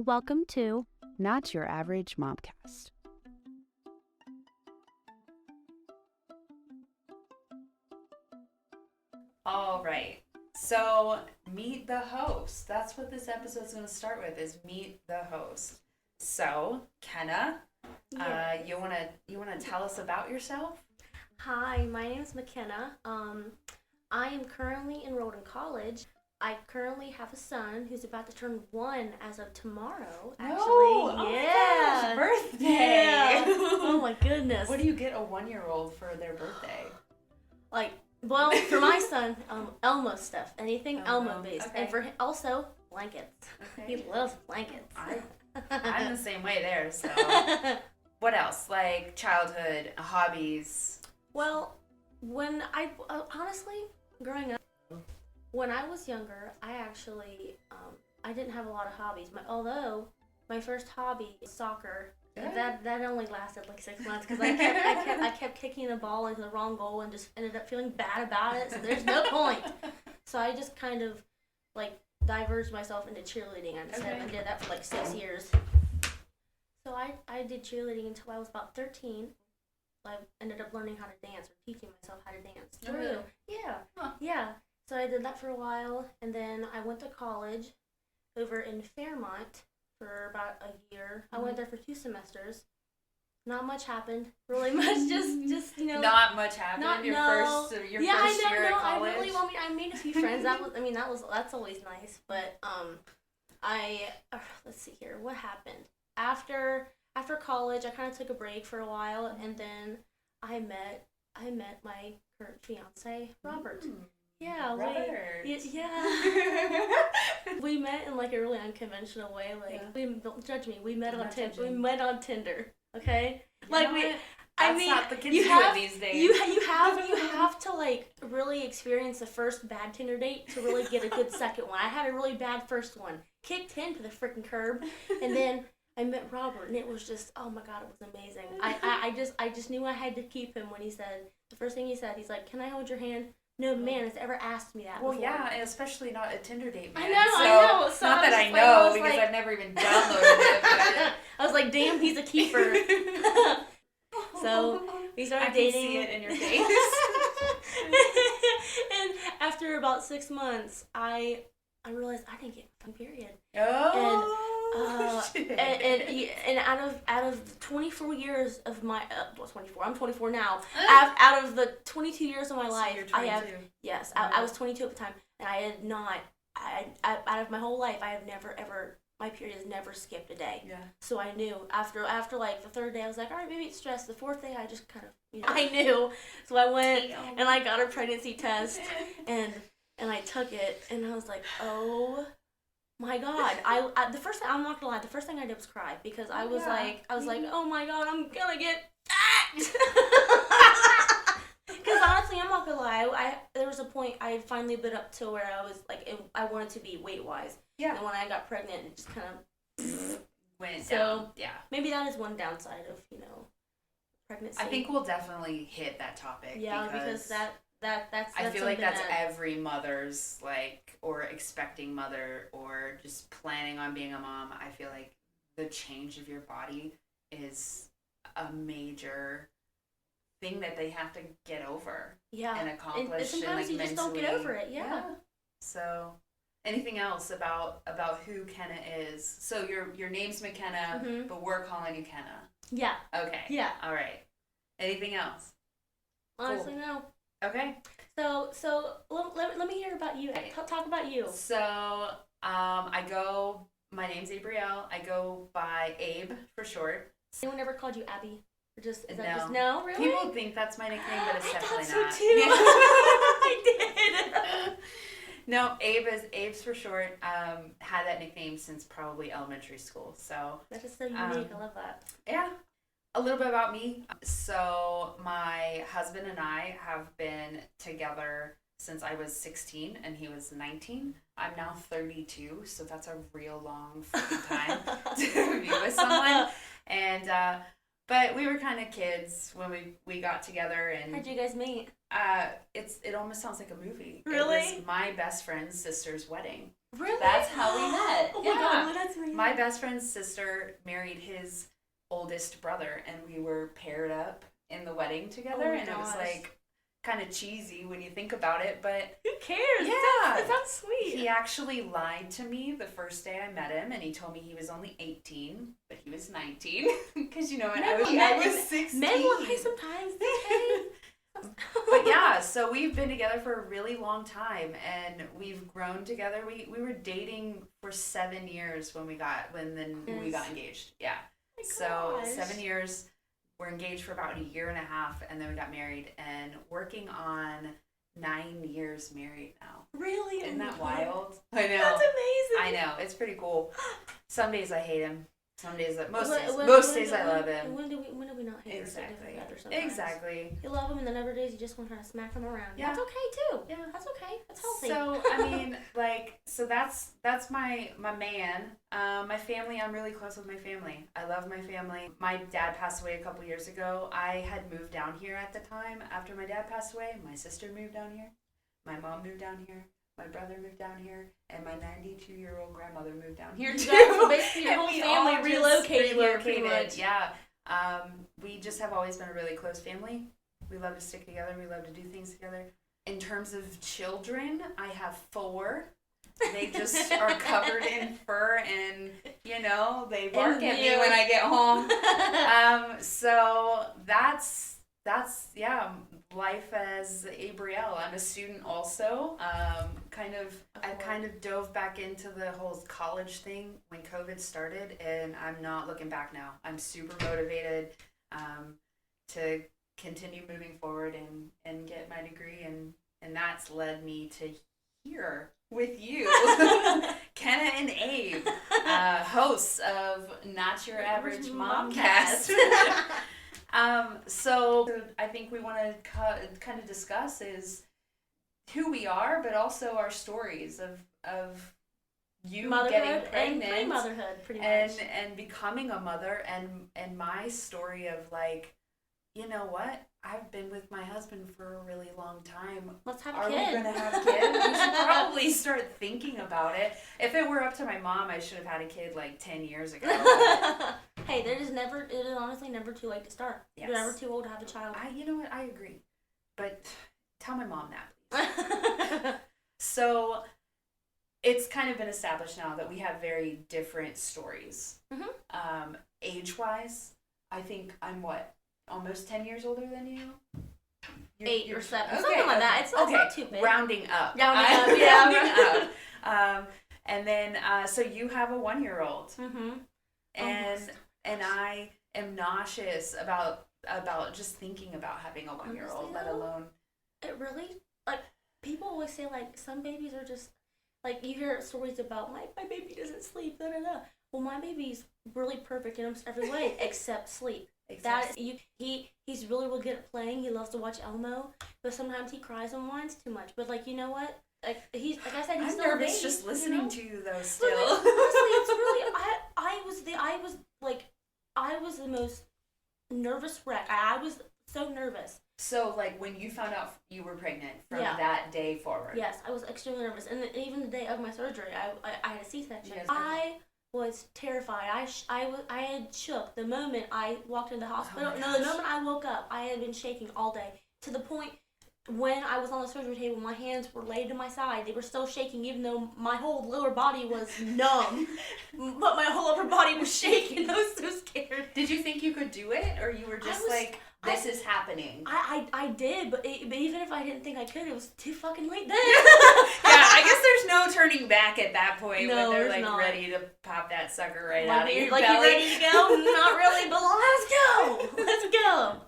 welcome to Not Your Average Momcast. All right. So, meet the host. That's what this episode's going to start with, is meet the host. So, Kenna, Yes. you wanna tell us about yourself? Hi, my name is McKenna. I am currently enrolled in college. I currently have a son who's about to turn 1 as of tomorrow. Actually, Oh yeah, my gosh, birthday! Yeah. Oh my goodness. What do you get a 1-year-old for their birthday? Well, for my son, Elmo stuff, anything Elmo based, okay. and for him, also blankets. Okay. He loves blankets. I'm the same way there. So, what else? Like childhood hobbies? Well, when I honestly, growing up, when I was younger, I actually I didn't have a lot of hobbies. Although my first hobby is soccer. Good. That only lasted like 6 months because I kept kicking the ball into the wrong goal and just ended up feeling bad about it. So there's no point. So I just kind of like diverged myself into cheerleading. I did that for like 6 years. So I did cheerleading until I was about 13. I ended up learning how to dance, or teaching myself how to dance. Oh, really? Yeah. Huh. Yeah. So I did that for a while, and then I went to college over in Fairmont for about a year. I went there for 2 semesters. Not much happened. Really much, just you know. Not much happened. Your first year at college. I made a few friends. That's always nice. But let's see here. What happened after college? I kind of took a break for a while, and then I met my current fiance, Robert. Yeah, Robert. we met in like a really unconventional way. Don't judge me. We met on Tinder. We met on Tinder. Okay, That's not the kids do it these days. You have to like really experience the first bad Tinder date to really get a good second one. I had a really bad first one. Kicked him to the freaking curb, and then I met Robert, and it was just, oh my god, it was amazing. I just knew I had to keep him when the first thing he said, he's like, "Can I hold your hand?" No man has ever asked me that before. Well, yeah, and especially not a Tinder date, man. I know. So not that I know, because I've never even downloaded it. But I was like, damn, he's a keeper. So we started dating. I can see it in your face. And after about 6 months, I realized I didn't get a period. Oh, shit. And out of 24 years of my 24, I'm 24 now. Out of the 22 years of my life, you're 22. I was 22 at the time, and I had not. Out of my whole life, I have never ever. My period has never skipped a day. Yeah. So I knew after like the 3rd day, I was like, all right, maybe it's stress. The 4th day, I just kind of, I knew. So I went and I got a pregnancy test, and I took it, and I was like, oh my god. The first thing, I'm not gonna lie, the first thing I did was cry, because I was like, oh my god, I'm gonna get fat. Because honestly, I'm not gonna lie, there was a point I had finally been up to where I was like, I wanted to be weight wise. Yeah. And when I got pregnant, it just kind of went down. Yeah. Maybe that is one downside of pregnancy. I think we'll definitely hit that topic. Yeah, because that's I feel like that's that every mother's, like, or expecting mother, or just planning on being a mom. I feel like the change of your body is a major thing that they have to get over. Yeah. And accomplish. And sometimes you just don't get over it. Yeah. So, anything else about who Kenna is? So your name's McKenna, but we're calling you Kenna. Yeah. Okay. Yeah. All right. Anything else? Honestly, Cool. no. Okay. So let me hear about you. Talk about you. So my name's Abrielle. I go by Abe for short. Anyone ever called you Abby? Or just is that No. just no? Really? People think that's my nickname, but it's definitely I thought not. so too. Yeah. I did. No, Abe's for short. Had that nickname since probably elementary school. So that is so unique. I love that. Yeah. A little bit about me. So my husband and I have been together since I was 16 and he was 19. I'm now 32, so that's a real long freaking time to be with someone. And but we were kind of kids when we got together. And how'd you guys meet? It almost sounds like a movie. Really? It was my best friend's sister's wedding. Really? That's how we met. Oh yeah. my God, that's amazing. My best friend's sister married his oldest brother, and we were paired up in the wedding together, and it was like kind of cheesy when you think about it, but who cares? Yeah. That sounds sweet. he actually lied to me the first day I met him, and he told me he was only 18, but he was 19, because I was 16. Men lie sometimes, okay? But yeah, so we've been together for a really long time, and we've grown together. We were dating for 7 years when we got engaged. Yeah. Oh my So gosh. 7 years. We're engaged for about a year and a half, and then we got married, and working on 9 years married now. Really? Isn't that Oh my God. wild? I know. That's amazing. I know. It's pretty cool. Some days I hate him. Some days, When- most days I love him. When do we not hate our significant other sometimes? Exactly. You love him, and then other days you just want to try to smack him around. Yeah. That's okay too. Yeah. That's okay. That's healthy. So I mean, that's my man. My family. I'm really close with my family. I love my family. My dad passed away a couple years ago. I had moved down here at the time. After my dad passed away, my sister moved down here. My mom moved down here. My brother moved down here, and my 92-year-old grandmother moved down here You too. guys, so basically your And whole we family all just relocated here, pretty much. Yeah. We just have always been a really close family. We love to stick together. We love to do things together. In terms of children, I have 4. They just are covered in fur, and they bark at me when I get home. So that's life as a Brielle. I'm a student also. I kind of dove back into the whole college thing when COVID started, and I'm not looking back now. I'm super motivated to continue moving forward and get my degree, and that's led me to here with you, Kenna and Abe, hosts of Not Your Average Momcast. So I think we want to kind of discuss is who we are, but also our stories of you Motherhood getting pregnant and pre-motherhood, pretty much. and becoming a mother, and my story of like, you know what? I've been with my husband for a really long time. Let's have a Are kid. we going to have a kid? We should probably start thinking about it. If it were up to my mom, I should have had a kid like 10 years ago. Hey, it is honestly never too late to start. Yes. You're never too old to have a child. You know what? I agree. But tell my mom that, please. So it's kind of been established now that we have very different stories. Mm-hmm. Age-wise, I think I'm almost 10 years older than you? 8 or 7. Okay, Something like that. It's not too big. Rounding up. Rounding up, yeah. Rounding up. And then, so you have a 1-year-old. Mm-hmm. And I am nauseous about just thinking about having a 1-year-old, let alone. It really, like, people always say, like, some babies are just, like, you hear stories about, my baby doesn't sleep, da-da-da. Well, my baby's really perfect in almost every way except sleep. He's really good at playing. He loves to watch Elmo, but sometimes he cries and whines too much. But like, you know what? Like he's like I said, he's I'm still nervous a baby, just listening to you though. Still, but, like, honestly, it's really I was the most nervous wreck. I was so nervous. So like when you found out you were pregnant from Yeah. that day forward. Yes, I was extremely nervous, and even the day of my surgery, I had a C-section. Yes. I was terrified. I had shook the moment I walked into the hospital. Oh my No, the gosh. moment I woke up, I had been shaking all day to the point when I was on the surgery table, my hands were laid to my side. They were still shaking, even though my whole lower body was numb, but my whole upper body was shaking. I was so scared. Did you think you could do it, or you were just this is happening? I did, but even if I didn't think I could, it was too fucking late then. Yeah, I guess there's no turning back at that point No, when they're there's like not. ready to pop that sucker right Like, out of your like belly. you ready to go? Not really, but let's go.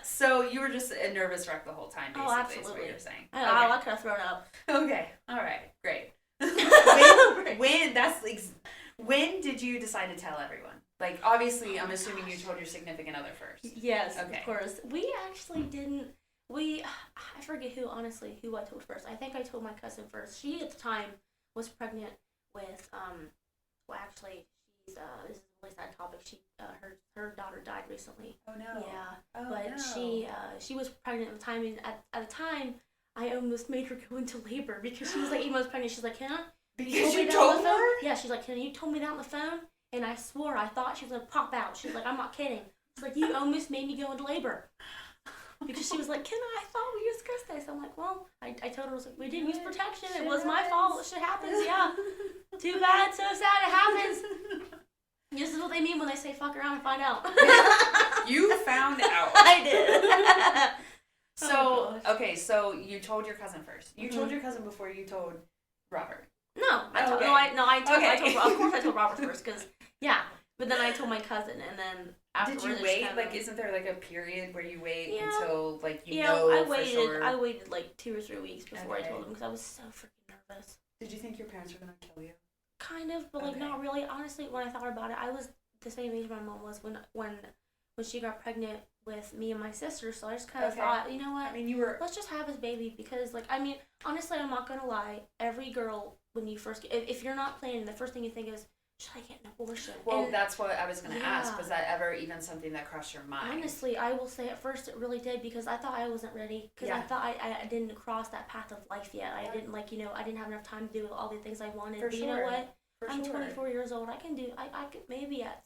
So you were just a nervous wreck the whole time, basically. Oh, Is what absolutely. you're saying. I could have thrown up. Okay. All right. Great. When did you decide to tell everyone? Like, obviously, I'm assuming you told your significant other first. Yes, Okay. of course. We actually didn't. I forget who I told first. I think I told my cousin first. She at the time was pregnant with well, actually this is a really sad topic. Her daughter died recently. Oh no. Yeah, Oh, but no. she was pregnant at the time, and at the time, I almost made her go into labor because she was like 8 months pregnant. She's like, Kenna, Because you me that told on the phone? her? Yeah, she's like, Kenna, you told me that on the phone, and I swore I thought she was gonna pop out. She's like, I'm not kidding. She's like, you almost made me go into labor. Because she was like, Kenna, I thought we discussed this. I'm like, well, I told her, I was like, we didn't use protection. It was my fault. Shit happens, yeah. Too bad, so sad, it happens. This is what they mean when they say fuck around and find out. You found out. I did. So, okay, so you told your cousin first. You told your cousin before you told Robert. No, I told, Okay. of course I told Robert first, because, yeah. But then I told my cousin, and then afterwards. Did you wait? Like, isn't there like a period where you wait until like you yeah, know I waited. for sure? I waited like 2 or 3 weeks before I Okay. told him because I was so freaking nervous. Did you think your parents were gonna kill you? Kind of, but like Okay. not really. Honestly, when I thought about it, I was the same age my mom was when she got pregnant with me and my sister. So I just kind of thought, you know what? I mean, you were. Let's just have his baby because, like, I mean, honestly, I'm not gonna lie. Every girl, when you first if you're not planning, the first thing you think is, should I get an abortion? Well, and that's what I was gonna ask. yeah. Was that ever even something that crossed your mind? honestly, I will say at first it really did because I thought I wasn't ready because I Yeah. thought I didn't cross that path of life yet. I didn't I didn't have enough time to do all the things I wanted. For but you know sure. what? For I'm sure. 24 years old. I can do. I could maybe at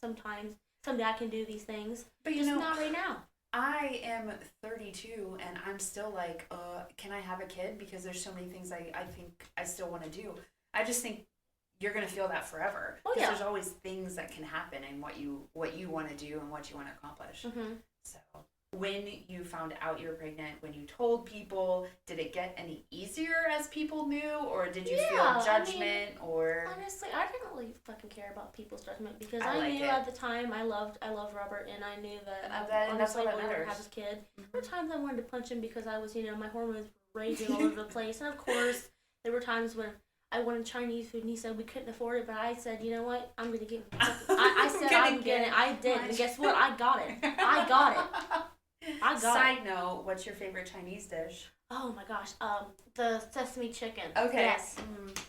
someday I can do these things. But you just know, not right now. I am 32 and I'm still like, can I have a kid? Because there's so many things I think I still want to do. I just think you're gonna feel that forever. Oh, Because yeah. there's always things that can happen in what you want to do and what you want to accomplish. Mm-hmm. So when you found out you were pregnant, when you told people, did it get any easier as people knew, or did you Yeah, feel judgment, or? Honestly, I didn't really fucking care about people's judgment because I I like knew it. at the time I loved Robert and I knew that I love I that, and that's honestly all that wanted to matters. have his kid. Mhm. There were times I wanted to punch him because I was, my hormones were raging all over the place, and of course there were times when I wanted Chinese food and he said we couldn't afford it, but I said, you know what, I'm gonna get. I said I'm getting it. I did, and guess what? I got it. I got it. I got Side it. note, what's your favorite Chinese dish? Oh my gosh, the sesame chicken. Okay. Yes.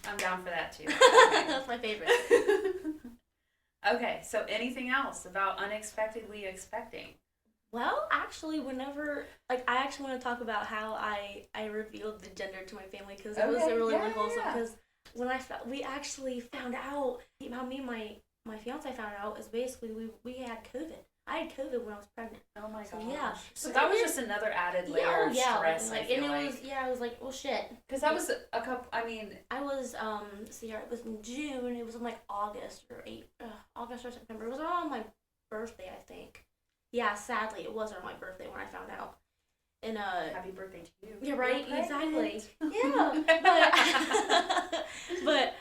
I'm down for that too. That's my favorite. Okay, so anything else about unexpectedly expecting? Well, actually, whenever, I actually want to talk about how I revealed the gender to my family because it was Okay, really yeah, wholesome. yeah. Because when we actually found out, how me and my fiance found out is basically we had COVID. I had COVID when I was pregnant. Oh my So, gosh. yeah. So But that then was it- just another added layer Yeah, of yeah, stress, I feel and it like. was I was like, well, shit. Because that was a couple, I mean, I was it was in June. It was in like August or September. It was around my birthday, I think. Yeah, sadly, it was around my birthday when I found out. And happy birthday to you. yeah, right, You're exactly. pregnant. Yeah, but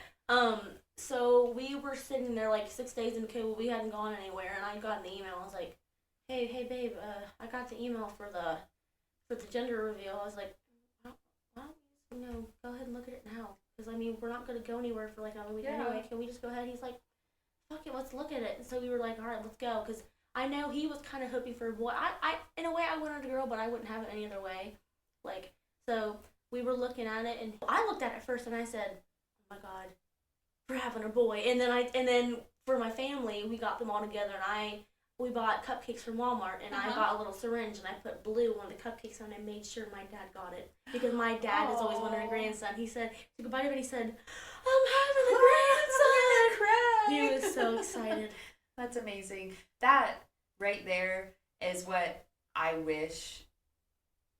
so we were sitting there like 6 days in COVID. We hadn't gone anywhere, and I got an email. I was like, hey, babe, I got the email for the gender reveal. I was like, well, go ahead and look at it now, because I mean, we're not gonna go anywhere for like another week anyway. Can we just go ahead? He's like, fuck it, let's look at it. And so we were like, all right, let's go, because I know he was kind of hoping for a boy. I in a way I wanted a girl, but I wouldn't have it any other way. So we were looking at it, and I looked at it first, and I said, oh my god, we're having a boy. And then for my family, we got them all together, and we bought cupcakes from Walmart, and I got a little syringe, and I put blue on the cupcakes, and I made sure my dad got it, because my dad is always wanting a grandson. He said goodbye to him, and he said, I'm having a grandson. He was so excited. That's amazing. That right there is what I wish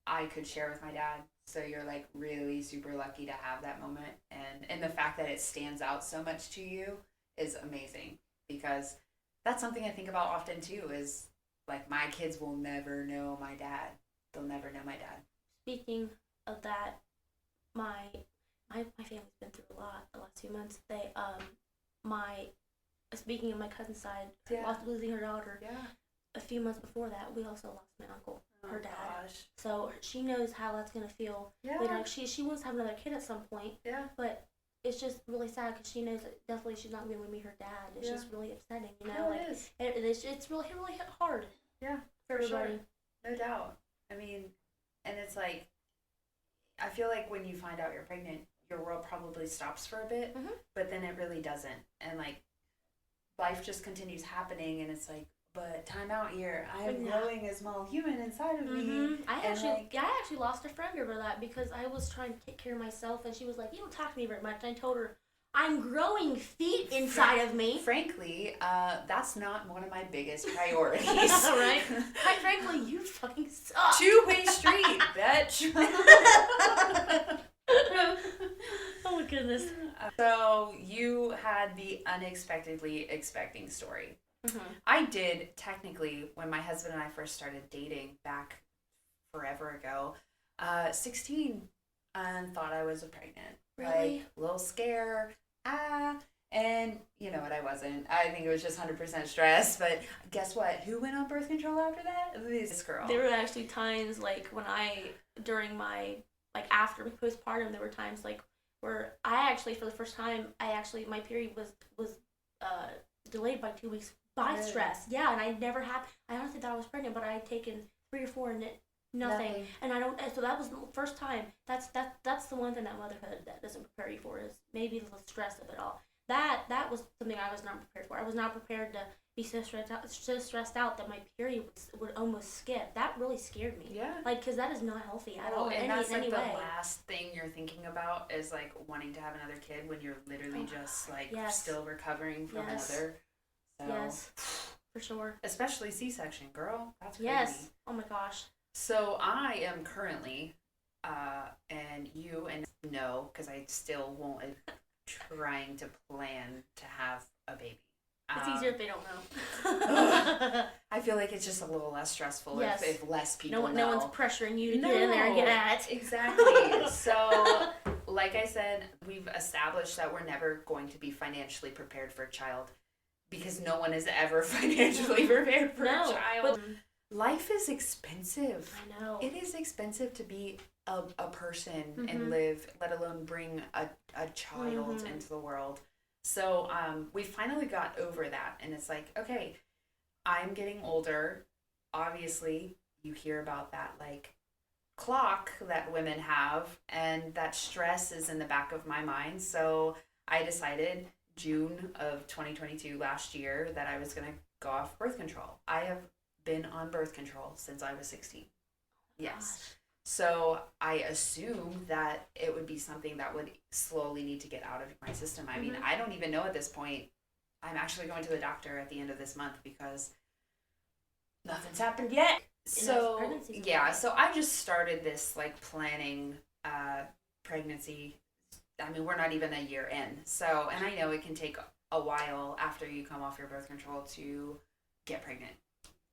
I could share with my dad. So you're like really super lucky to have that moment, and the fact that it stands out so much to you is amazing, because that's something I think about often too, is like my kids will never know my dad. They'll never know my dad. Speaking of that, my family's been through a lot the last few months. Speaking of my cousin's side, losing her daughter. Yeah. A few months before that, we also lost my uncle, her dad. Gosh. So she knows how that's gonna feel. Yeah. Later. She wants to have another kid at some point. Yeah. But it's just really sad because she knows that definitely she's not going to meet her dad. It's just really upsetting, Yeah, it is. It's really hit hard. Yeah, for everybody. Sure. No doubt. I mean, and it's like, I feel like when you find out you're pregnant, your world probably stops for a bit, but then it really doesn't. And like, life just continues happening, and it's like, but time out here. I am Yeah. growing a small human inside of me. I and actually lost a friend over that because I was trying to take care of myself, and she was like, "You don't talk to me very much." And I told her, "I'm growing feet inside of me." Frankly, that's not one of my biggest priorities. Right? Quite frankly, you fucking suck. Two-way street, bitch. Oh my goodness. So you had the unexpectedly expecting story. Mm-hmm. I did technically when my husband and I first started dating back forever ago, 16, and thought I was pregnant. Really? Like, a little scare, and you know what, I wasn't. I think it was just 100% stress, but guess what? Who went on birth control after that? This girl. There were actually times like when during my, like after postpartum, there were times like where I actually, for the first time, my period was delayed by 2 weeks by Really? stress. Yeah, and I never had, I honestly thought I was pregnant, but I had taken 3 or 4 and nothing. And I don't, so that was the first time. That's the one thing that motherhood that doesn't prepare you for, is maybe the stress of it all. That was something I was not prepared for. I was not prepared to be so stressed out that my period would almost skip. That really scared me. Yeah. Like, because that is not healthy at all in and that's any like way. the last thing you're thinking about is like wanting to have another kid when you're literally just like Yes. still recovering from Yes. another. So, Yes, for sure. especially C-section, girl. That's crazy. Yes. Oh my gosh. So I am currently, and you and no, because I still won't, trying to plan to have a baby. It's easier if they don't know. I feel like it's just a little less stressful Yes. if less people know. No one's pressuring you to get in there and get at it. Exactly. So, like I said, we've established that we're never going to be financially prepared for a child because no one is ever financially prepared for a child. Life is expensive. I know. It is expensive to be a person Mm-hmm. and live, let alone bring a child Mm-hmm. into the world. So we finally got over that, and it's like, okay, I'm getting older. Obviously, you hear about that like clock that women have, and that stress is in the back of my mind. So I decided June of 2022 last year that I was going to go off birth control. I have been on birth control since I was 16. Yes. Gosh. So I assumed that it would be something that would slowly need to get out of my system. I mean, I don't even know at this point. I'm actually going to the doctor at the end of this month because nothing's happened yet. So yeah, so I just started this like planning pregnancy. I mean, we're not even a year in. So, and I know it can take a while after you come off your birth control to get pregnant.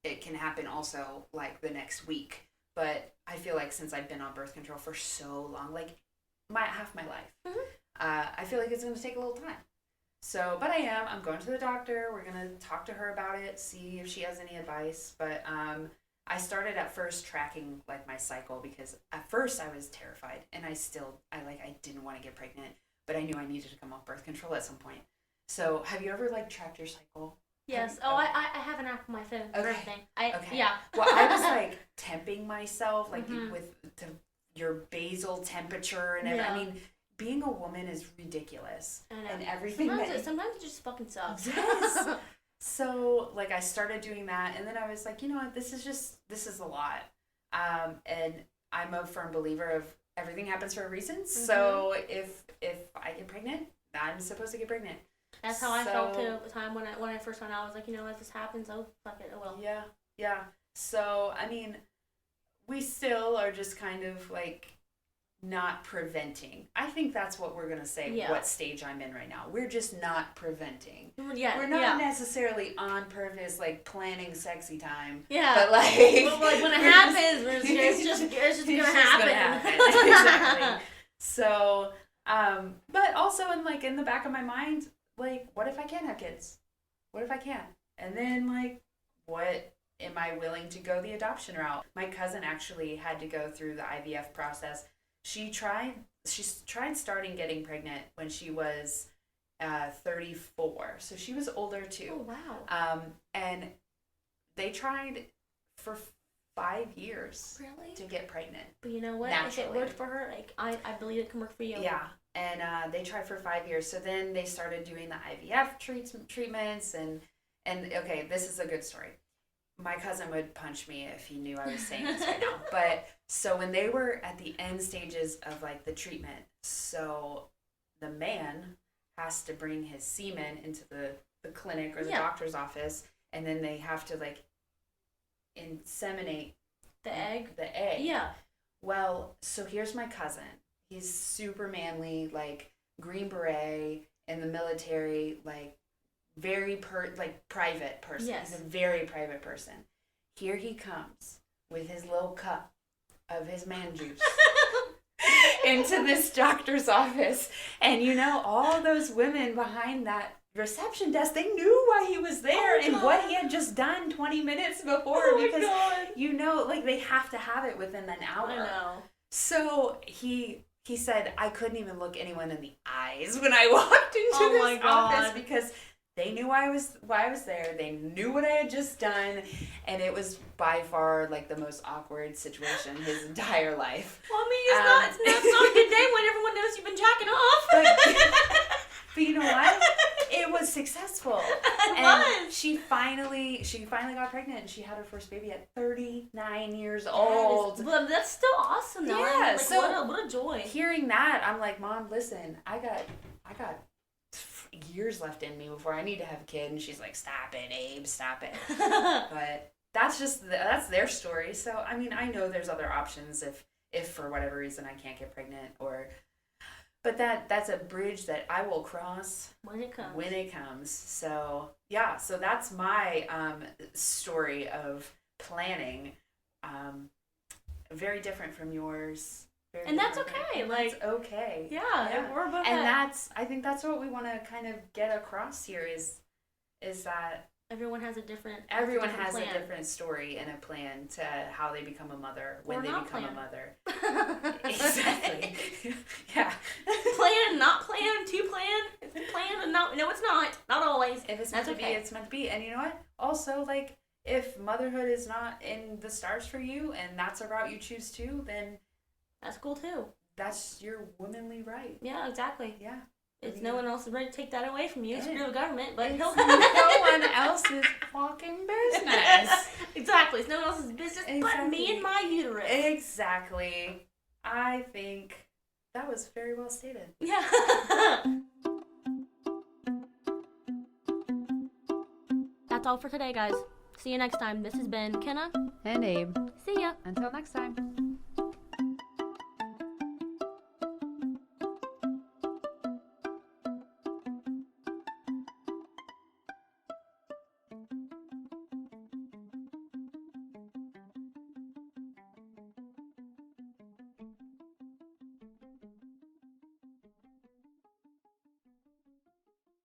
It can happen also like the next week. But I feel like since I've been on birth control for so long, like half my life, I feel like it's going to take a little time. So, but I'm going to the doctor. We're going to talk to her about it, see if she has any advice. But I started at first tracking like my cycle because at first I was terrified and I didn't want to get pregnant, but I knew I needed to come off birth control at some point. So have you ever like tracked your cycle? Yes. I have an app on my phone for everything. Okay. Yeah. Well, I was like temping myself like with your basal temperature and everything. Yeah. I mean, being a woman is ridiculous. I know. And everything. Sometimes it just fucking sucks. Yes. So like I started doing that, and then I was like, you know what, this is a lot. And I'm a firm believer of everything happens for a reason. So if I get pregnant, I'm supposed to get pregnant. That's how I felt too at the time when I first found out. I was like, you know, if this happens, oh fuck it, oh well. Yeah. So I mean, we still are just kind of like not preventing. I think that's what we're gonna say. Yeah. What stage I'm in right now? We're just not preventing. Yeah. We're not necessarily on purpose, like planning sexy time. Yeah. But like when it happens, it's just gonna happen. Exactly. So, but also in the back of my mind, like, what if I can't have kids? What if I can't? And then, like, what am I willing to go the adoption route? My cousin actually had to go through the IVF process. She tried starting getting pregnant when she was 34. So she was older too. Oh, wow. And they tried for 5 years Really? to get pregnant. But you know what? Naturally. If it worked for her, like I believe it can work for you. Yeah. And they tried for 5 years. So then they started doing the IVF treatments. And okay, this is a good story. My cousin would punch me if he knew I was saying this right now. But so when they were at the end stages of like the treatment, so the man has to bring his semen into the clinic or the doctor's office, and then they have to like inseminate the egg. Yeah. Well, so here's my cousin. He's super manly, like Green Beret in the military, like very private person. Yes. He's a very private person. Here he comes with his little cup of his man juice into this doctor's office. And you know, all those women behind that reception desk, they knew why he was there and what he had just done 20 minutes before, because you know, like they have to have it within an hour. I know. So he said I couldn't even look anyone in the eyes when I walked into this office because they knew why I was there. They knew what I had just done, and it was by far like the most awkward situation his entire life. Well, I mean, it's not a good day when everyone knows you've been jacking off. But you know what? It was successful. She finally got pregnant, and she had her first baby at 39 years old. But that's still awesome, though. Yeah. Like, so what a joy. Hearing that, I'm like, Mom, listen, I got years left in me before I need to have a kid. And she's like, stop it, Abe, stop it. But that's their story. So I mean, I know there's other options if for whatever reason I can't get pregnant, but that's a bridge that I will cross when it comes. So yeah, so that's my story of planning. Very different from yours. And that's okay. That's okay. Yeah. We're above and that. I think that's what we want to kind of get across here is that everyone has a different story and a plan to how they become a mother when they become a mother. Exactly. Yeah. Plan, not plan, to plan, plan, and not. No, it's not. Not always. If it's meant to be, it's meant to be. And you know what? Also, like, if motherhood is not in the stars for you, and that's a route you choose to, then that's cool too. That's your womanly right. Yeah, exactly. Yeah. It's no one else is ready to take that away from you. Screw the government, but no one else's fucking business. Exactly. It's no one else's business but me and my uterus. Exactly. I think that was very well stated. Yeah. That's all for today, guys. See you next time. This has been Kenna and Abe. See ya. Until next time.